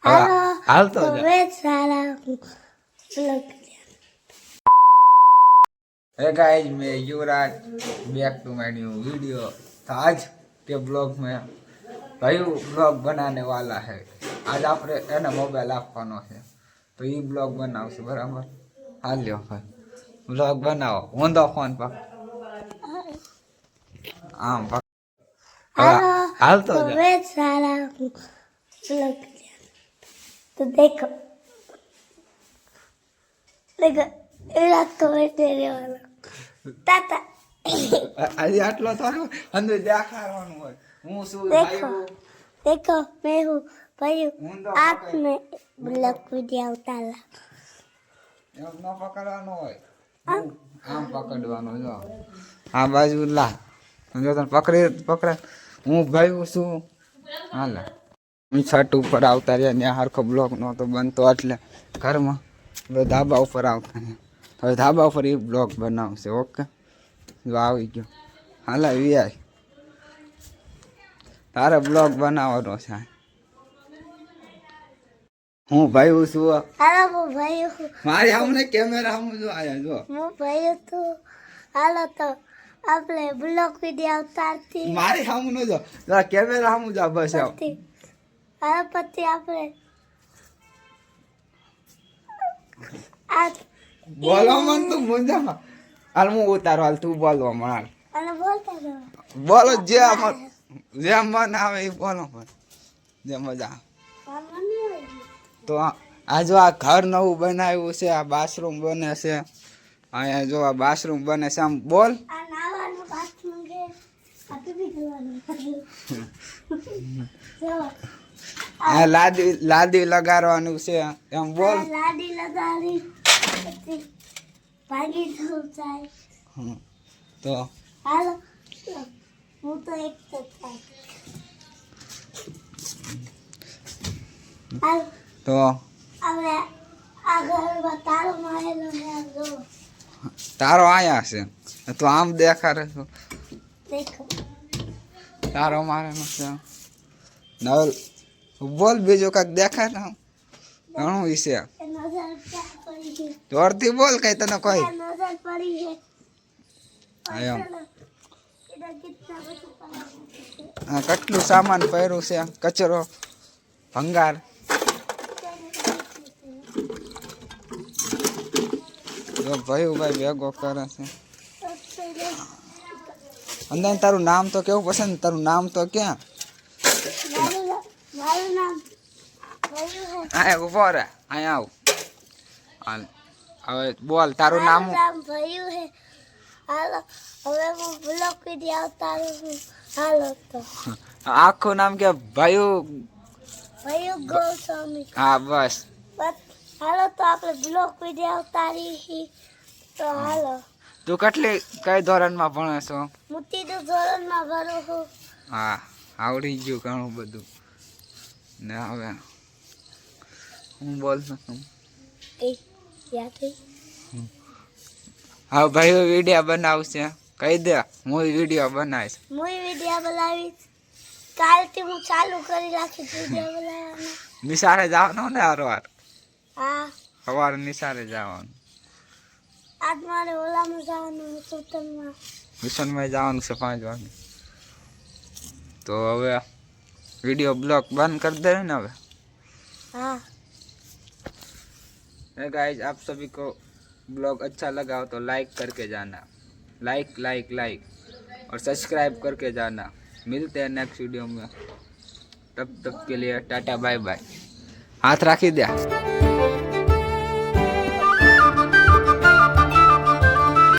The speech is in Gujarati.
હાલ તો हे गाइस मैं Yuvraj back to my new video. तो आज के ब्लॉग में भाई ब्लॉग बनाने वाला है। आज आप मोबाइल आपવાનો है तो ये ब्लॉग बनाओ से बराबर। हाल लो भाई ब्लॉग बनाओ ऊंधो फोन पर आम पर हाल तो मैं सारा ब्लॉग तो देखो देखो एला कमेंट देने वाला ताता આજે આટલો તારો અંદર દેખાડવાનું હોય હું શું देखो ભાઈ देखो मैं हूँ भाई ઊંધો आप में ब्लॉग वीडियो उतारा એમ ન પકડવાનો હોય આમ પકડવાનું જો આ બાજુ લા જો તને પકડે હું ભાઈ છું હાલે હું છત ઉપર આવતા રહ્યા ત્યાં હરખો બ્લોક નહોતો બનતો એટલે ઘરમાં હવે ધાબા ઉપર આવતા રહ્યા હવે ધાબા ઉપર એ બ્લોક બનાવશે ઓકે જો આવી ગયો હાલા વીઆઈ તારે બ્લોગ બનાવવાનો છે હું ભાઈ છું हालो वो भाई हूँ મારી સામે કેમેરા સામે જો આયા જો वो भाई तो हालो तो आपने ब्लॉग वीडियो उतारती મારી સામે ન જો જરા કેમેરા સામે જા બસ આવ पति हालो पति आपने आज બોલો મન તું મુંજામાં હાલ હું ઉતારો હાલ તું બોલવા મન હાલ अरे बोलता रहो બોલો જે મન આવે એ બોલો પણ જે મજા આવે. मामा नहीं होगी તો આ જો આ ઘર નવું બનાવ્યું છે આ બાથરૂમ બને છે અહીંયા જો આ બાથરૂમ બને છે આમ બોલ आ नावानो बात मंगे अभी भी करवानो जो આ લાદી લગાડવાનું છે એમ બોલ लाडी लगारी पति भागी तो जाए હમ. તો हालो वो तो एक तो था हालो તો હવે આગળ બતારો મારેલો હે જો તારો આયા છે તું આમ દેખાડે છો દેખો તારો મારેલો છે નવલ બોલ બીજું કાંઈક દેખાય ને ઘણું વિશે એ નજર ક્યાં પડી છે જોરથી બોલ કઈ તને કોઈ એ નજર પડી છે આયા એના કિतना બધું પડી આ કેટલું સામાન પહેર્યું છે કચરો ભંગાર જો ભાઈ ભેગો કરે છે અંદર તારું નામ તો કેવું પસંદ તારું નામ તો ક્યાં મારું નામ ભયું હે આ ઉભો રે અહીંયા આવ હાલ હવે બોલ તારું નામ મારું નામ ભયું હે હાલો હવે હું બ્લોગ વિડિયો ઉતારું છું હાલો તો આખું નામ કે ભાઈ ભયું ગોસ્વામી હા બસ હાલો તો આપણે બ્લોગ વિડિયો ઉતારી તો હાલો તું કઈ ધોરણમાં ભણે છો હું ત્રીજું ધોરણમાં ભરું છું હા આવડી ગયું ઘણું બધું ને હવે હું બોલતો છું એક યાદ થઈ હા ભાઈ વિડીયો બનાવશે કહી દે હું વિડીયો બનાવીશ હું વિડિયો બનાવીશ કાલથી હું ચાલુ કરી રાખીશ વિડિયો બનાવવાનો નિશાળે જવાનું ને હરવાર હા સવારે નિશાળે જવાનું આજ મારે ઓલામાં જવાનું સુતનમાં મિશનમાં જવાનું છે 5 વાગે તો હવે वीडियो ब्लॉग बंद कर दे ना अब। हाँ गाइस आप सभी को ब्लॉग अच्छा लगा हो तो लाइक करके जाना, लाइक लाइक लाइक और सब्सक्राइब करके जाना। मिलते हैं नेक्स्ट वीडियो में, तब तक के लिए टाटा बाय बाय। हाथ राखी दिया।